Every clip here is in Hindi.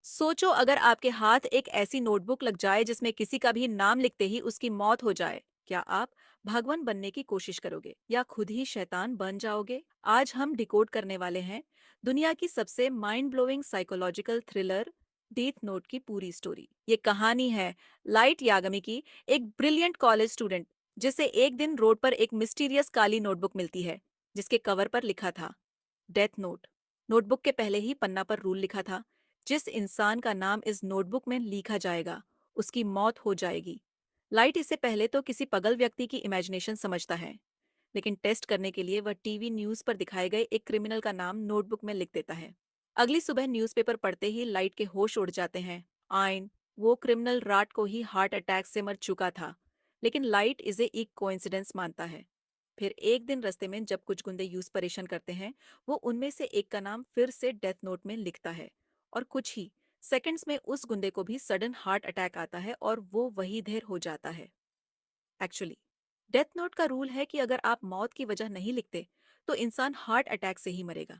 सोचो अगर आपके हाथ एक ऐसी नोटबुक लग जाए जिसमें किसी का भी नाम लिखते ही उसकी मौत हो जाए। क्या आप भगवान बनने की कोशिश करोगे या खुद ही शैतान बन जाओगे? आज हम डिकोड करने वाले हैं दुनिया की सबसे mind blowing psychological thriller death note की पूरी स्टोरी। ये कहानी है लाइट यागमी की, एक ब्रिलियंट कॉलेज स्टूडेंट जिसे एक दिन रोड पर एक मिस्टीरियस काली नोटबुक मिलती है जिसके कवर पर लिखा था डेथ नोट। नोटबुक के पहले ही पन्ना पर रूल लिखा था, जिस इंसान का नाम इस नोटबुक में लिखा जाएगा उसकी मौत हो जाएगी। लाइट इसे पहले तो किसी पगल व्यक्ति की इमेजिनेशन समझता है, लेकिन टेस्ट करने के लिए वह टीवी न्यूज पर दिखाए गए एक क्रिमिनल का नाम नोटबुक में लिख देता है। अगली सुबह न्यूज़पेपर पढ़ते ही लाइट के होश उड़ जाते हैं। आइन, वो क्रिमिनल रात को ही हार्ट अटैक से मर चुका था, लेकिन लाइट इसे एक कोइंसिडेंस मानता है। फिर एक दिन रास्ते में जब कुछ गुंडे यूज परेशान करते हैं, वो उनमें से एक का नाम फिर से डेथ नोट में लिखता है और कुछ ही सेकंड्स में उस गुंडे को भी सडन हार्ट अटैक आता है और वो वही देर हो जाता है। एक्चुअली डेथ नोट का रूल है कि अगर आप मौत की वजह नहीं लिखते तो इंसान हार्ट अटैक से ही मरेगा।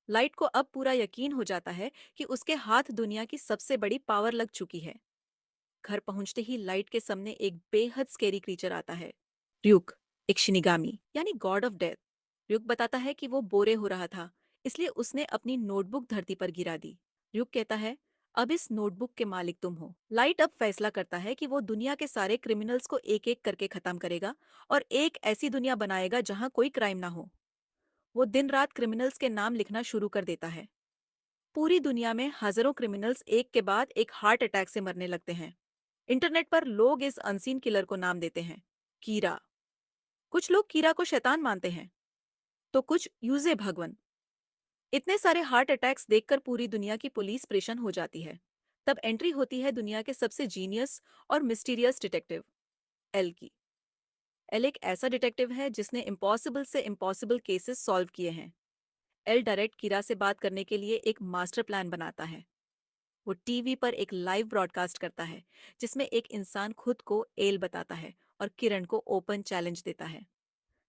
लाइट को अब पूरा यकीन हो जाता है कि उसके हाथ दुनिया की सबसे बड़ी पावर लग चुकी है। घर पहुंचते ही लाइट के सामने एक बेहद स्केरी क्रीचर आता है, र्यूक, एक शिनिगामी यानी गॉड ऑफ डेथ। र्यूक बताता है कि वो बोरे हो रहा था, इसलिए उसने अपनी नोटबुक धरती पर गिरा दी। र्यूक कहता है, अब इस नोटबुक के मालिक तुम हो। लाइट अब फैसला करता है कि वो दुनिया के सारे क्रिमिनल्स को एक एक करके खत्म करेगा और एक ऐसी दुनिया बनाएगा जहां कोई क्राइम ना हो। वो दिन रात क्रिमिनल्स के नाम लिखना शुरू कर देता है। पूरी दुनिया में हजारों क्रिमिनल्स एक के बाद एक हार्ट अटैक से मरने लगते हैं। इंटरनेट पर लोग इस अनसीन किलर को नाम देते हैं कीरा। कुछ लोग कीरा को शैतान मानते हैं, तो कुछ यूजे भगवन। इतने सारे हार्ट अटैक्स देखकर पूरी दुनिया की पुलिस परेशान हो जाती है। तब एंट्री होती है दुनिया के सबसे जीनियस और मिस्टीरियस डिटेक्टिव, एल की। एल एक ऐसा डिटेक्टिव है जिसने इम्पॉसिबल से इम्पॉसिबल केसेस सॉल्व किए हैं। एल डायरेक्ट कीरा से बात करने के लिए एक मास्टर प्लान बनाता है। वो टीवी पर एक लाइव ब्रॉडकास्ट करता है जिसमें एक इंसान खुद को एल बताता है और किरण को ओपन चैलेंज देता है।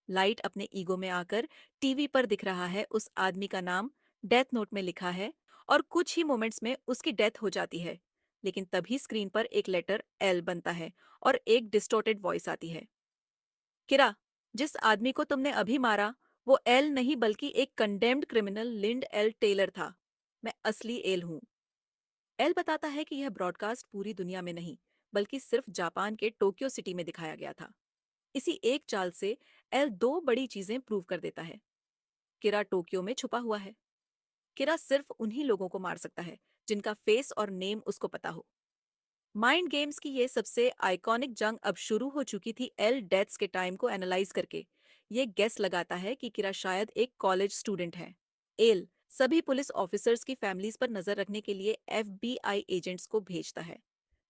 लाइट अपने ईगो में आकर टीवी पर दिख रहा है उस आदमी का नाम डेथ नोट में लिखा है और कुछ ही मोमेंट्स में उसकी डेथ हो जाती है। लेकिन तभी स्क्रीन पर एक लेटर एल बनता है और एक डिस्टोर्टेड वॉइस आती है, किरा, जिस आदमी को तुमने अभी मारा वो एल नहीं बल्कि एक कंडेम्ड क्रिमिनल लिंड एल टेलर था। मैं असली एल हूँ। एल बताता है कि यह ब्रॉडकास्ट पूरी दुनिया में नहीं बल्कि सिर्फ जापान के टोक्यो सिटी में दिखाया गया था। इसी एक चाल से एल दो बड़ी चीजें प्रूव कर देता है। किरा टोक्यो में छुपा हुआ है। किरा सिर्फ उन्हीं लोगों को मार सकता है जिनका फेस और नेम उसको पता हो। माइंड गेम्स की ये सबसे आइकॉनिक जंग अब शुरू हो चुकी थी एल डेथ्स के टाइम को एनालाइज करके। ये गेस लगाता है कि किरा शायद एक कॉलेज स्टूडेंट है। एल सभी पुलिस ऑफिसर्स की फैमिलीज पर नजर रखने के लिए एफबीआई एजेंट्स को भेजता है।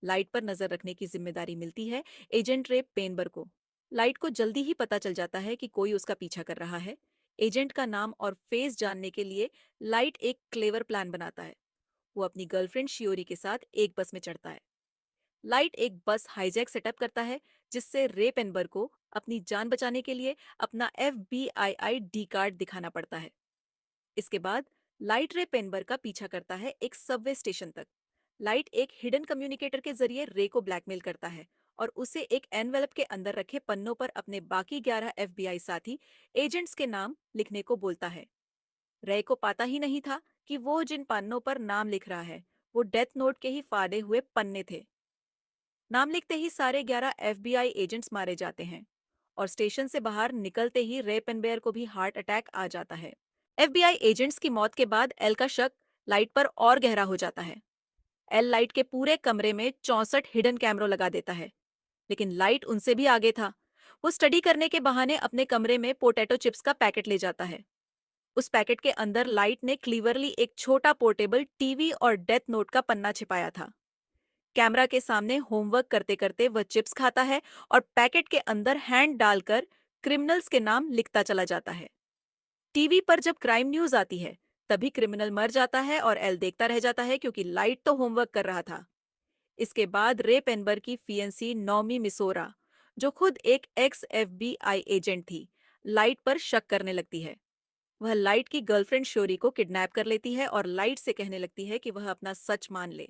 लाइट पर नजर रखने की जिम्मेदारी मिलती है एजेंट रे पेनबर को। लाइट को जल्दी ही पता चल जाता है कि कोई उसका पीछा कर रहा है। एजेंट का नाम और फेस जानने के लिए लाइट एक क्लेवर प्लान बनाता है। वो अपनी गर्लफ्रेंड शियोरी के साथ एक बस में चढ़ता है। लाइट एक बस हाईजैक सेटअप करता है जिससे रे पेनबर को अपनी जान बचाने के लिए अपना FBI डी कार्ड दिखाना पड़ता है। इसके बाद लाइट रे पेनबर का पीछा करता है एक सबवे स्टेशन तक। लाइट एक हिडन कम्युनिकेटर के जरिए रे को ब्लैकमेल करता है और उसे एक एनवेलप के अंदर रखे पन्नों पर अपने बाकी 11 FBI साथी एजेंट्स के नाम लिखने को बोलता है। रे को पता ही नहीं था कि वो जिन पन्नों पर नाम लिख रहा है वो डेथ नोट के ही फाड़े हुए पन्ने थे। नाम लिखते ही सारे 11 FBI एजेंट्स मारे जाते हैं और स्टेशन से बाहर निकलते ही रे पेनबेयर को भी हार्ट अटैक आ जाता है। FBI एजेंट्स की मौत के बाद एल का शक लाइट पर और गहरा हो जाता है। एल लाइट के पूरे कमरे में 64 हिडन कैमरों लगा देता है, लेकिन लाइट उनसे भी आगे था। वो स्टडी करने के बहाने अपने कमरे में पोटैटो चिप्स का पैकेट ले जाता है। उस पैकेट के अंदर लाइट ने क्लीवरली एक छोटा पोर्टेबल टीवी और डेथ नोट का पन्ना छिपाया था। कैमरा के सामने होमवर्क करते करते वह चिप्स खाता है और पैकेट के अंदर हैंड डालकर क्रिमिनल्स के नाम लिखता चला जाता है। टीवी पर जब क्राइम न्यूज आती है तभी क्रिमिनल मर जाता है और एल देखता रह जाता है क्योंकि लाइट तो होमवर्क कर रहा था। इसके बाद रे पेनबर की फियंसी नॉमी मिसोरा, जो खुद एक एक्स FBI एजेंट थी, लाइट पर शक करने लगती है। वह लाइट की गर्लफ्रेंड श्योरी को किडनैप कर लेती है और लाइट से कहने लगती है कि वह अपना सच मान ले।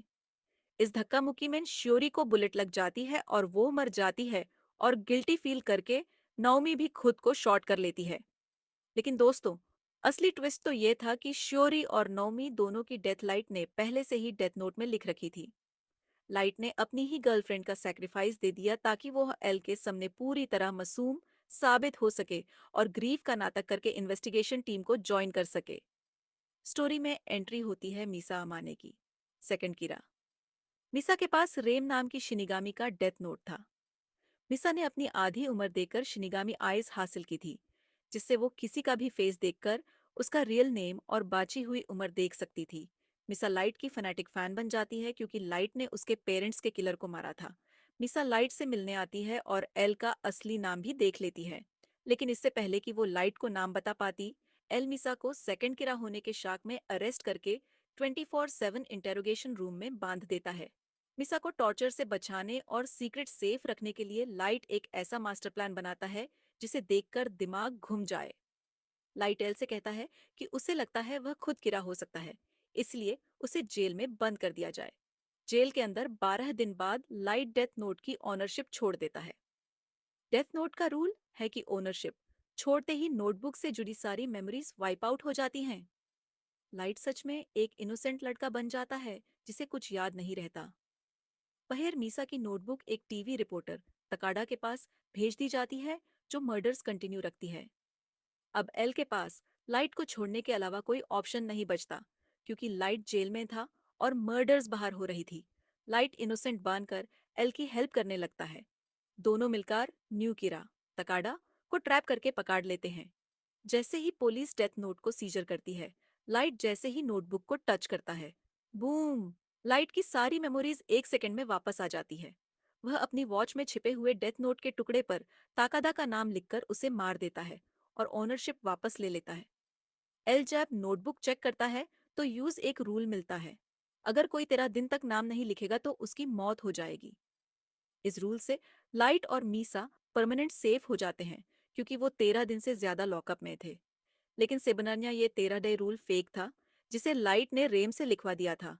इस धक्का मुक्की में श्योरी को बुलेट लग जाती है और वो मर जाती है, और गिल्टी फील करके नौमी भी खुद को शॉट कर लेती है। लेकिन दोस्तों, असली ट्विस्ट तो ये था कि श्योरी और नौमी दोनों की डेथ लाइट ने पहले से ही डेथ नोट में लिख रखी थी। लाइट ने अपनी ही गर्लफ्रेंड का सैक्रिफाइस दे दिया ताकि वो एल के सामने पूरी तरह मासूम साबित हो सके और ग्रीफ का नाटक करके इन्वेस्टिगेशन टीम को ज्वाइन कर सके। स्टोरी में एंट्री होती है मीसा अमाने की। सेकंड कीरा। मिसा के पास रेम नाम की शिनिगामी का डेथ नोट था। मिसा ने अपनी आधी उम्र देकर शिनिगामी आइज हासिल की थी, जिससे वो किसी का भी फेस देखकर उसका रियल नेम और बाची हुई उम्र देख सकती थी। मिसा लाइट की फैनेटिक फैन बन जाती है क्योंकि लाइट ने उसके पेरेंट्स के किलर को मारा था। मिसा लाइट से मिलने आती है और एल का असली नाम भी देख लेती है। लेकिन इससे पहले कि वो लाइट को नाम बता पाती, एल मिसा को सेकंड किरा होने के शाक में अरेस्ट करके 24/7 इंटेरोगेशन रूम में बांध देता है। मिसा को टॉर्चर से बचाने और सीक्रेट सेफ रखने के लिए लाइट एक ऐसा मास्टर प्लान बनाता है जिसे देखकर दिमाग घूम जाए। लाइट एल से कहता है कि उसे लगता है वह खुद किरा हो सकता है, इसलिए उसे जेल में बंद कर दिया जाए। जेल के अंदर 12 दिन बाद लाइट डेथ नोट की ओनरशिप छोड़ देता है। डेथ नोट का रूल है कि ओनरशिप छोड़ते ही नोटबुक से जुड़ी सारी मेमोरीज वाइप आउट हो जाती हैं। लाइट सच में एक इनोसेंट लड़का बन जाता है जिसे कुछ याद नहीं रहता। पहेर मीसा की नोटबुक एक टीवी रिपोर्टर तकाडा के पास भेज दी जाती है, जो मर्डर्स कंटिन्यू रखती है। अब एल के पास लाइट को छोड़ने के अलावा कोई ऑप्शन नहीं बचता, क्योंकि लाइट जेल में था और मर्डर्स बाहर हो रही थी। लाइट इनोसेंट बनकर एल की हेल्प करने लगता है। दोनों मिलकर न्यू किरा तकाडा को ट्रैप करके पकड़ लेते हैं। जैसे ही पुलिस डेथ नोट को सीजर करती है, लाइट जैसे ही नोटबुक को टच करता है, बूम, लाइट की सारी मेमोरीज 1 सेकंड में वापस आ जाती है। वह अपनी वॉच में छिपे हुए डेथ नोट के टुकड़े पर ताकादा का नाम लिखकर उसे मार देता है और ओनरशिप वापस ले लेता है। एल जैब नोटबुक चेक करता है तो यूज एक रूल मिलता है। अगर कोई तेरह दिन तक नाम नहीं लिखेगा तो उसकी मौत हो जाएगी। इस रूल से लाइट और मीसा परमानेंट सेफ हो जाते हैं, क्योंकि वो 13 दिन से ज्यादा लॉकअप में थे। लेकिन सेबनान्या ये 13 डे रूल फेक था, जिसे लाइट ने रेम से लिखवा दिया था।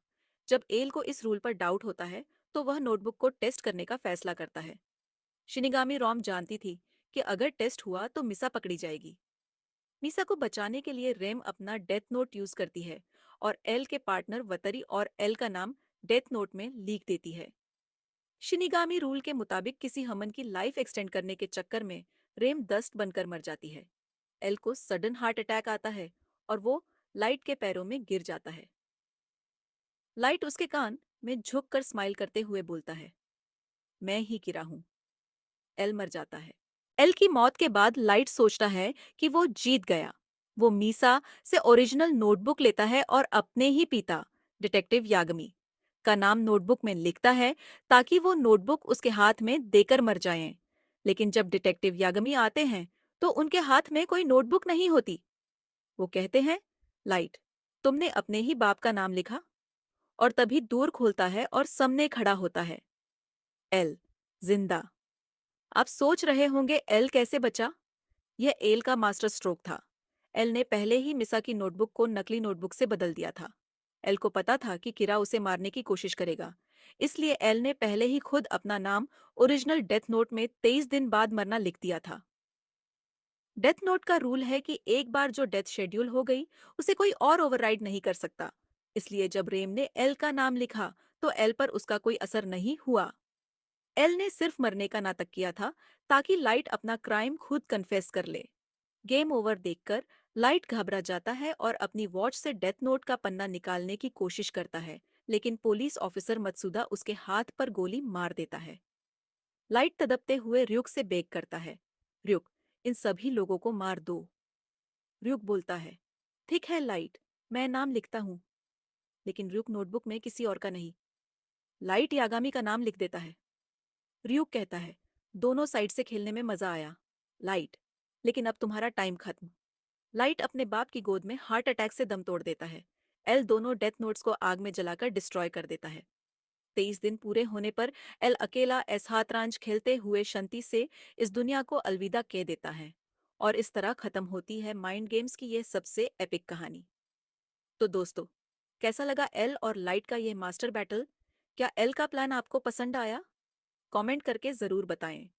जब एल को इस रूल पर डाउट होता है, तो वह नोटबुक को टेस्ट करने का फैसला करता है। शिनिगामी रॉम जानती थी कि अगर टेस्ट हुआ तो मिसा पकड़ी जाएगी। मिसा को बचाने के लिए रेम अपना डेथ नोट यूज करती है और एल के पार्टनर वतरी और एल का नाम डेथ नोट में लिख देती है। शिनिगामी रूल के मुताबिक किसी हमन की लाइफ एक्सटेंड करने के चक्कर में रेम दस्त बनकर मर जाती है। एल को सडन हार्ट अटैक आता है और वो लाइट के पैरों में गिर जाता है। लाइट उसके कान में झुककर स्माइल करते हुए बोलता है, मैं ही गिरा हूं। एल मर जाता है। एल की मौत के बाद लाइट सोचता है कि वो जीत गया। वो मीसा से ओरिजिनल नोटबुक लेता है और अपने ही पिता, डिटेक्टिव यागमी, का नाम नोटबुक में लिखता है ताकि वो नोटबुक उसके हाथ में देकर मर जाएं। लेकिन जब डिटेक्टिव यागमी आते हैं तो उनके हाथ में कोई नोटबुक नहीं होती। वो कहते हैं, लाइट, तुमने अपने ही बाप का नाम लिखा। और तभी दूर खोलता है और सामने खड़ा होता है एल, जिंदा। आप सोच रहे होंगे एल कैसे बचा? यह एल का मास्टर स्ट्रोक था। एल ने पहले ही मिसा की नोटबुक को नकली नोटबुक से बदल दिया था। एल को पता था कि किरा उसे मारने की कोशिश करेगा, इसलिए एल ने पहले ही खुद अपना नाम ओरिजिनल डेथ नोट में 23 दिन बाद मरना लिख दिया था। डेथ नोट का रूल है कि एक बार जो डेथ शेड्यूल हो गई, उसे कोई और ओवरराइड नहीं कर सकता। इसलिए जब रेम ने एल का नाम लिखा तो एल पर उसका कोई असर नहीं हुआ। एल ने सिर्फ मरने का नाटक किया था ताकि लाइट अपना क्राइम खुद कन्फेस कर ले। गेम ओवर देखकर लाइट घबरा जाता है और अपनी वॉच से डेथ नोट का पन्ना निकालने की कोशिश करता है, लेकिन पुलिस ऑफिसर मत्सुदा उसके हाथ पर गोली मार देता है। लाइट तड़पते हुए र्युक से बेग करता है, र्युक, इन सभी लोगों को मार दो। र्युक बोलता है, ठीक है लाइट, मैं नाम लिखता हूँ। लेकिन र्युक नोटबुक में किसी और का नहीं, लाइट यागामी का नाम लिख देता है। र्युक कहता है, दोनों साइड से खेलने में मजा आया, लाइट, लेकिन अब तुम्हारा टाइम खत्म। लाइट अपने बाप की गोद में हार्ट अटैक से दम तोड़ देता है। एल दोनों डेथ नोट्स को आग में जलाकर डिस्ट्रॉय कर देता है। 23 दिन पूरे होने पर एल अकेला एसहात्रांज खेलते हुए शंति से इस दुनिया को अलविदा कह देता है और इस तरह खत्म होती है माइंड गेम्स की ये सबसे एपिक कहानी। तो दोस्तों, कैसा लगा एल और लाइट का ये मास्टर बैटल? क्या एल का प्लान आपको पसंद आया? कमेंट करके जरूर बताएं।